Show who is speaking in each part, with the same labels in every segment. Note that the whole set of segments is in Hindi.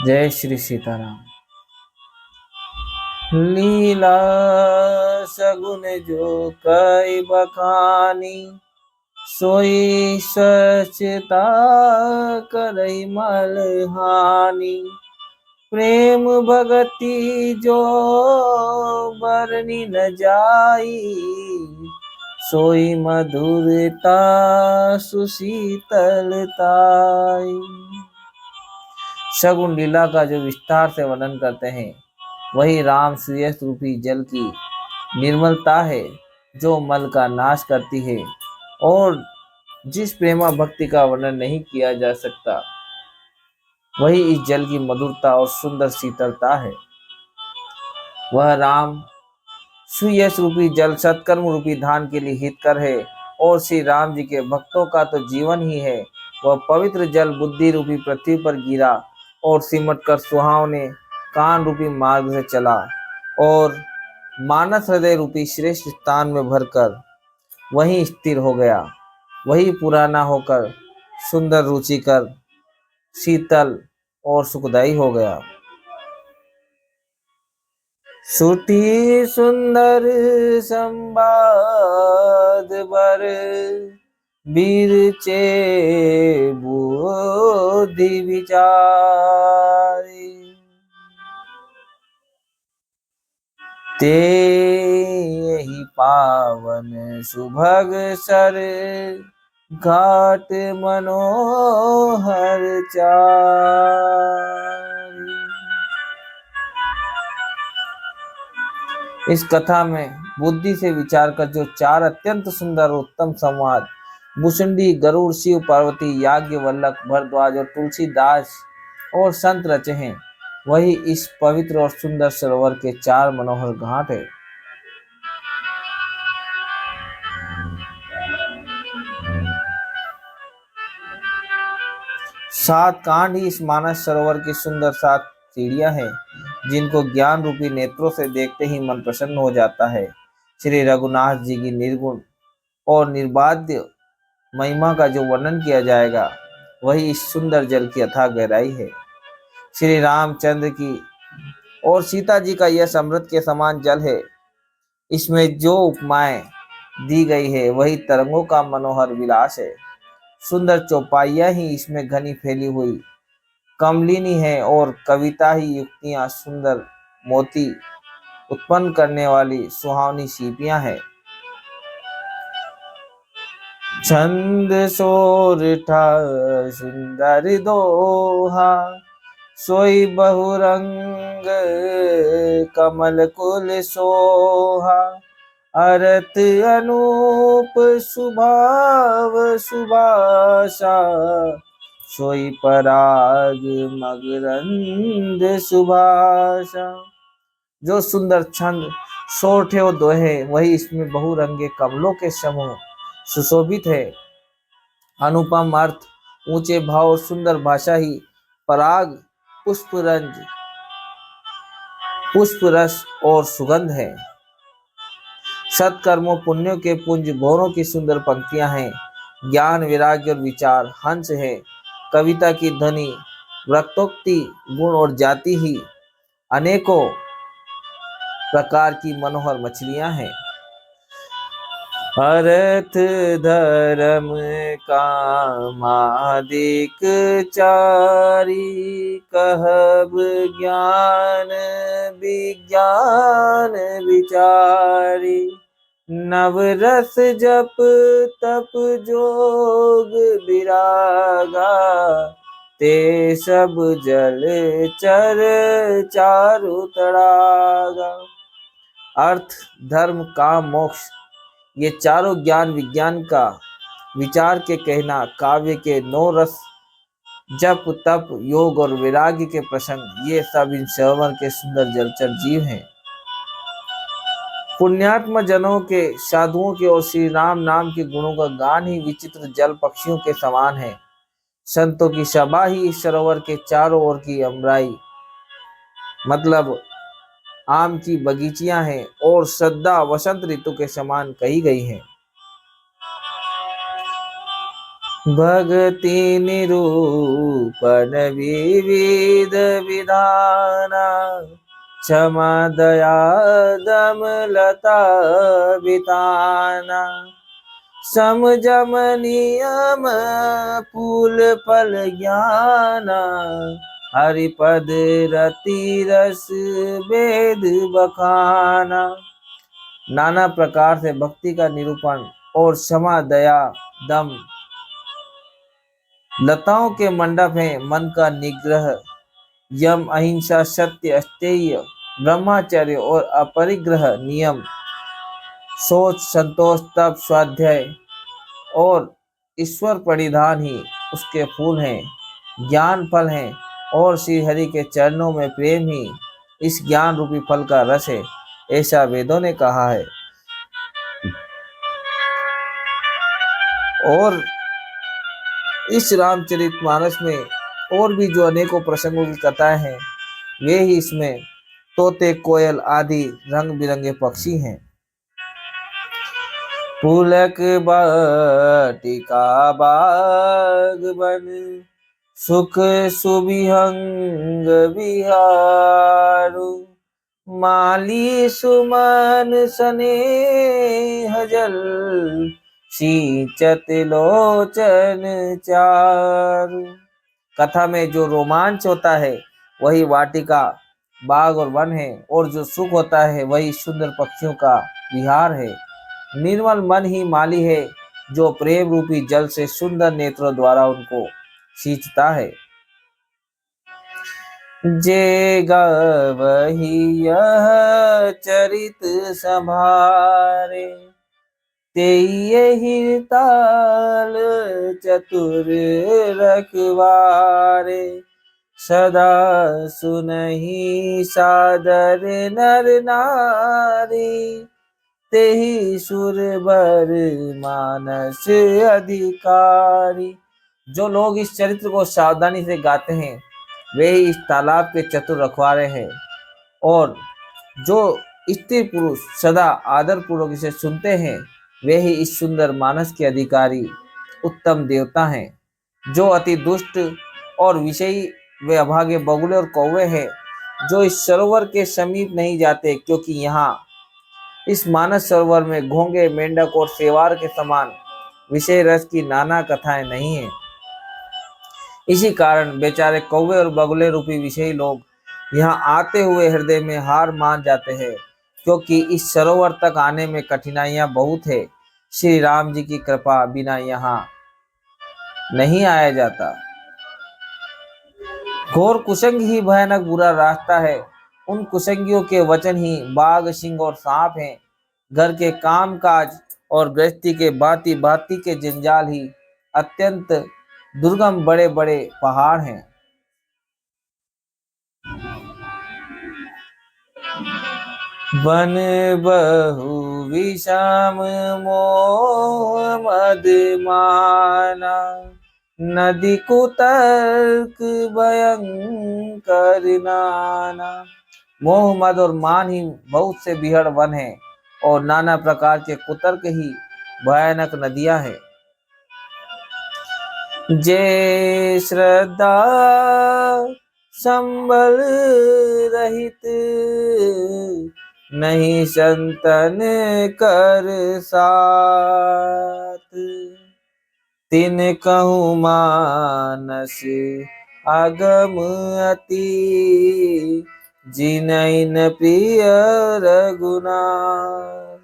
Speaker 1: जय श्री सीताराम। लीला सगुन जो कई बखानी, सोई सचता करई मलहानी। प्रेम भगति जो बरनी न जाई, सोई मधुरता सुशीतलताई। शगुन लीला का जो विस्तार से वर्णन करते हैं वही राम सुयस रूपी जल की निर्मलता है जो मल का नाश करती है, और जिस प्रेमा भक्ति का वर्णन नहीं किया जा सकता वही इस जल की मधुरता और सुंदर शीतलता है। वह राम सुयस रूपी जल सत्कर्म रूपी धान के लिए हितकर है, और श्री राम जी के भक्तों का तो जीवन ही है। वह पवित्र जल बुद्धि रूपी पृथ्वी पर गिरा और सिमट कर सुहावने कान रूपी मार्ग से चला, और मानस हृदय रूपी श्रेष्ठ स्थान में भरकर वहीं स्थिर हो गया। वही पुराना होकर सुंदर रुचिकर शीतल और सुखदायी हो गया। सुठी सुंदर संवाद बर बीरचे बुद्धि विचारी। ते यही पावन सुभग सर घाट मनोहर चारी। इस कथा में बुद्धि से विचार कर जो चार अत्यंत सुंदर और उत्तम संवाद भुसुंडी, गरुड़, शिव पार्वती, याज्ञवल्लक, भरद्वाज और तुलसीदास और संत रचे हैं, वही इस पवित्र और सुंदर सरोवर के चार मनोहर घाट है। सात कांड ही इस मानस सरोवर की सुंदर सात सीढ़ियां हैं, जिनको ज्ञान रूपी नेत्रों से देखते ही मन प्रसन्न हो जाता है। श्री रघुनाथ जी की निर्गुण और निर्बाध्य महिमा का जो वर्णन किया जाएगा वही इस सुंदर जल की अथाह गहराई है। श्री रामचंद्र की और सीता जी का यह अमृत के समान जल है। इसमें जो उपमाएं दी गई है वही तरंगों का मनोहर विलास है। सुंदर चौपाइयां ही इसमें घनी फैली हुई कमलिनी है, और कविता ही युक्तियां सुंदर मोती उत्पन्न करने वाली सुहावनी सीपियां हैं। छंद सोरठा सुंदर दोहा, सोई बहुरंग कमल कुल सोहा। अरत अनूप सुभाव सुभाषा, सोई पराग मगरंद सुभाषा। जो सुंदर छंद सोरठे और दोहे वही इसमें बहुरंगे कमलों के समूह सुशोभित है। अनुपम अर्थ, ऊंचे भाव और सुंदर भाषा ही पराग, पुष्परंज, पुष्प रस और सुगंध है। सत्कर्मों पुण्यों के पुंज भौरों की सुंदर पंक्तियां हैं। ज्ञान वैराग्य और विचार हंस है। कविता की ध्वनि, वक्तोक्ति, गुण और जाति ही अनेकों प्रकार की मनोहर मछलियां हैं। अर्थ धर्म कामादिक चारी, कहब ज्ञान विज्ञान विचारी। नवरस जप तप जोग विरागा, ते सब जल चर चारु तड़ागा। अर्थ धर्म काम मोक्ष ये चारों ज्ञान विज्ञान का विचार के कहना, काव्य के नौ रस, जप तप योग और वैराग्य के प्रसंग, ये सब इन सरोवर के सुंदर जलचर जीव हैं। पुण्यात्म जनों के, साधुओं के और श्री राम नाम के गुणों का गान ही विचित्र जल पक्षियों के समान है। संतों की सभा ही इस सरोवर के चारों ओर की अमराई मतलब आम की बगीचियां हैं, और श्रद्धा वसंत ऋतु के समान कही गई है। भक्ति निरूपण विविध विधाना, क्षमा दया दम लता बिताना, समझम नियम फूल फल ज्ञाना, हरिपद रति रस वेद बखाना। नाना प्रकार से भक्ति का निरूपण और क्षमा दया दम लताओं के मंडप हैं, मन का निग्रह, यम अहिंसा सत्य अस्तेय ब्रह्मचर्य और अपरिग्रह नियम, सोच संतोष तप स्वाध्याय और ईश्वर परिधान ही उसके फूल हैं, ज्ञान फल हैं और श्री हरि के चरणों में प्रेम ही इस ज्ञान रूपी फल का रस है, ऐसा वेदों ने कहा है। और इस रामचरितमानस में और भी जो अनेकों प्रसंगों की कथाएं हैं, वे ही इसमें तोते कोयल आदि रंग बिरंगे पक्षी हैं। पुलक बाटिका बाग बन, सुख सुविहंग विहारु, माली सुमन स्नेह जल, सींचत लोचन चारु। कथा में जो रोमांच होता है वही वाटिका बाग और वन है, और जो सुख होता है वही सुंदर पक्षियों का विहार है। निर्मल मन ही माली है, जो प्रेम रूपी जल से सुंदर नेत्रों द्वारा उनको सींचता है। जे गावही यह चरित संभारे, तेहि ताल चतुर रखवारे, सदा सुनहि सादर नर नारी, तेहि सुर बर मानस अधिकारी। जो लोग इस चरित्र को सावधानी से गाते हैं वे ही इस तालाब के चतुर रखवारे हैं, और जो स्त्री पुरुष सदा आदर पूर्वक इसे सुनते हैं वे ही इस सुंदर मानस के अधिकारी उत्तम देवता हैं। जो अति दुष्ट और विषयी वे अभागे बगुले और कौवे हैं, जो इस सरोवर के समीप नहीं जाते, क्योंकि यहाँ इस मानस सरोवर में घोंगे मेंढक और सेवार के समान विषय रस की नाना कथाएं नहीं है। इसी कारण बेचारे कौवे और बगुले रूपी विषयी लोग यहाँ आते हुए हृदय में हार मान जाते हैं, क्योंकि इस सरोवर तक आने में कठिनाइयां बहुत है। श्री राम जी की कृपा बिना यहाँ नहीं आया जाता। घोर कुसंग ही भयानक बुरा रास्ता है, उन कुसंगियों के वचन ही बाघ सिंह और सांप हैं। घर के काम काज और गृहस्थी के भांति भांति के जंजाल ही अत्यंत दुर्गम बड़े बड़े पहाड़ हैं। वन बहु विषम मोह मद माना, नदी कुतर्क भयंकर नाना। मोह मद और मान ही बहुत से बिहड़ वन है, और नाना प्रकार के कुतर्क ही भयानक नदियां हैं। जे श्रद्धा संबल रहित, नहीं संतन कर साथ, तिन कहूँ मानस आगम अति, जिनहि न प्रिय रघुनाथ।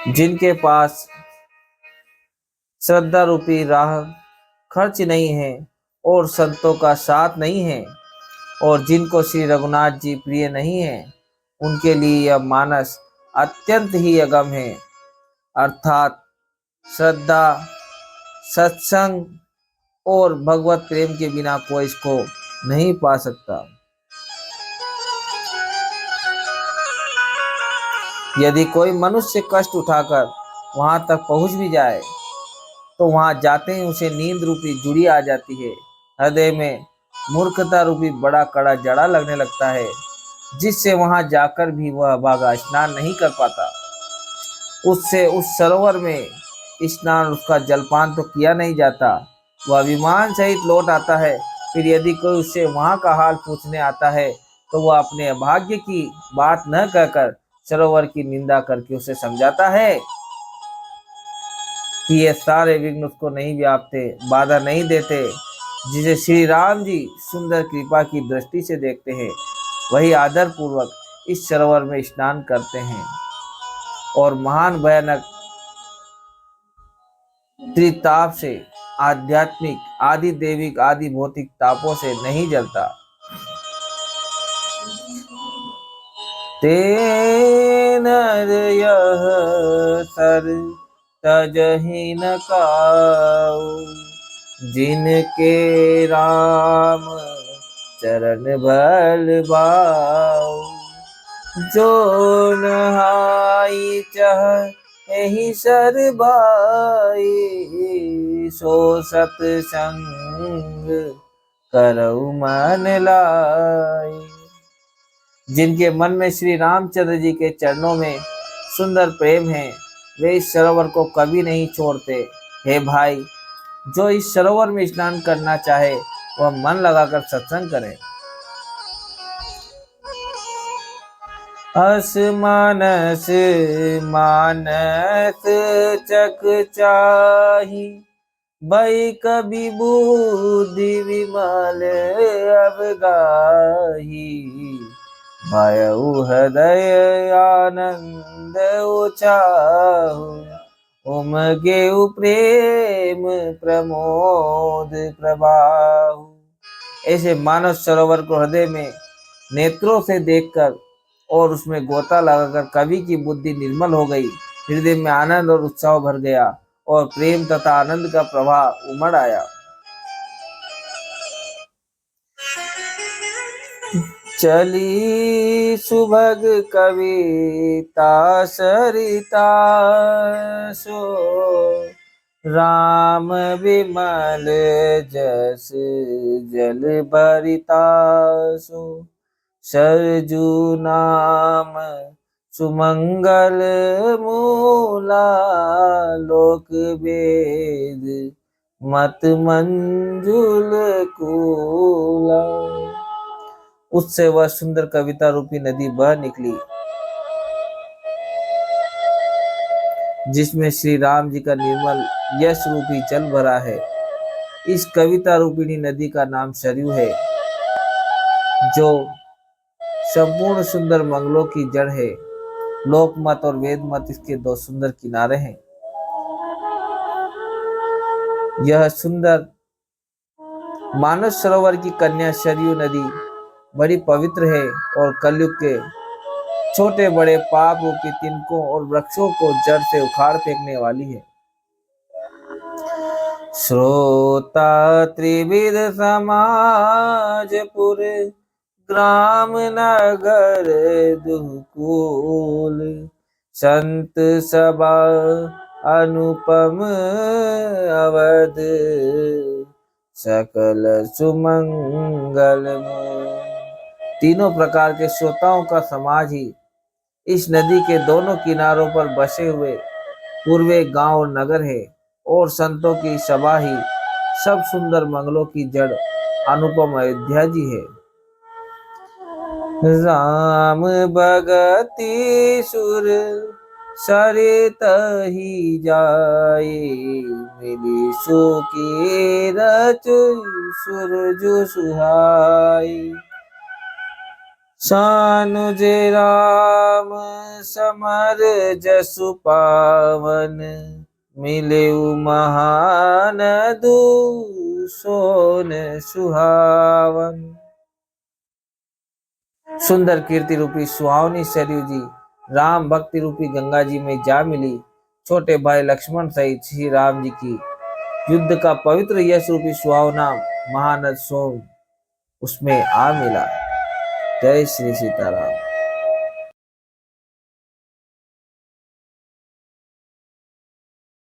Speaker 1: जिनके पास श्रद्धा रूपी राह खर्च नहीं है और संतों का साथ नहीं है, और जिनको श्री रघुनाथ जी प्रिय नहीं है, उनके लिए यह मानस अत्यंत ही अगम है। अर्थात श्रद्धा, सत्संग और भगवत प्रेम के बिना कोई इसको नहीं पा सकता। यदि कोई मनुष्य कष्ट उठाकर वहां तक पहुंच भी जाए तो वहां जाते ही उसे नींद रूपी जुड़ी आ जाती है। हृदय में मूर्खता रूपी बड़ा कड़ा जड़ा लगने लगता है, जिससे वहां जाकर भी वह अभागा स्नान नहीं कर पाता। उससे उस सरोवर में स्नान उसका जलपान तो किया नहीं जाता। वह विमान सहित लौट आता है। फिर यदि कोई उससे वहां का हाल पूछने आता है तो वह अपने अभाग्य की बात न कहकर सरोवर की निंदा करके उसे समझाता है कि ये सारे विघ्न उसको नहीं व्यापते, बाधा नहीं देते। जिसे श्री राम जी सुंदर कृपा की दृष्टि से देखते हैं वही आदर पूर्वक इस सरोवर में स्नान करते हैं और महान भयानक त्रिताप से, आध्यात्मिक आदि दैविक आदि भौतिक तापों से नहीं जलता। ते नर यह सर तजहि न काऊ, जिनके राम चरण बल बाऊ। जो नहाई चह एहि सर बाई, सो सतसंग करऊ मन लाई। जिनके मन में श्री रामचंद्र जी के चरणों में सुंदर प्रेम है वे इस सरोवर को कभी नहीं छोड़ते। हे भाई, जो इस सरोवर में स्नान करना चाहे वह मन लगाकर सत्संग करे। अस मानस मानस चक चाही, भई कभी बुद्धि विमल अवगाही। भयउ हृदय आनंद उचाहु, उमगेउ प्रेम प्रमोद प्रवाहु। ऐसे मानस सरोवर को हृदय में नेत्रों से देखकर और उसमें गोता लगाकर कवि की बुद्धि निर्मल हो गई। हृदय में आनंद और उत्साह भर गया और प्रेम तथा आनंद का प्रवाह उमड़ आया। चली सुभग कविता सरिता, सो राम विमल जस जल भरिता। सो सरजू नाम सुमंगल मूला, लोक वेद मत मंजुल कूला। उससे वह सुंदर कविता रूपी नदी बह निकली जिसमें श्री राम जी का निर्मल यश रूपी जल भरा है। इस कविता रूपिणी नदी का नाम सरयू है, जो संपूर्ण सुंदर मंगलों की जड़ है। लोकमत और वेद मत इसके दो सुंदर किनारे हैं। यह सुंदर मानस सरोवर की कन्या सरयू नदी बड़ी पवित्र है और कलयुग के छोटे बड़े पाप रूपी तिनकों और वृक्षों को जड़ से उखाड़ फेंकने वाली है। श्रोता त्रिविध समाजपुर, ग्राम नगर दुकुल। संत सभा अनुपम अवध, सकल सुमंगल मूल। तीनों प्रकार के श्रोताओं का समाज ही इस नदी के दोनों किनारों पर बसे हुए पूर्वे गांव और नगर है और संतों की सभा ही सब सुंदर मंगलों की जड़ अनुपम अयोध्या जी है। राम भगति सुर सरित ही जाए, मिली सुखी रच सुरजु सुहाई। सानुज राम समर जसु पावन, मिले महानदु सोन सुहावन। सुंदर कीर्ति रूपी सुहावनी सरयू जी राम भक्ति रूपी गंगा जी में जा मिली। छोटे भाई लक्ष्मण सहित श्री राम जी की युद्ध का पवित्र यश रूपी सुहावना महानद सोम उसमें आ मिला। जय श्री सीताराम।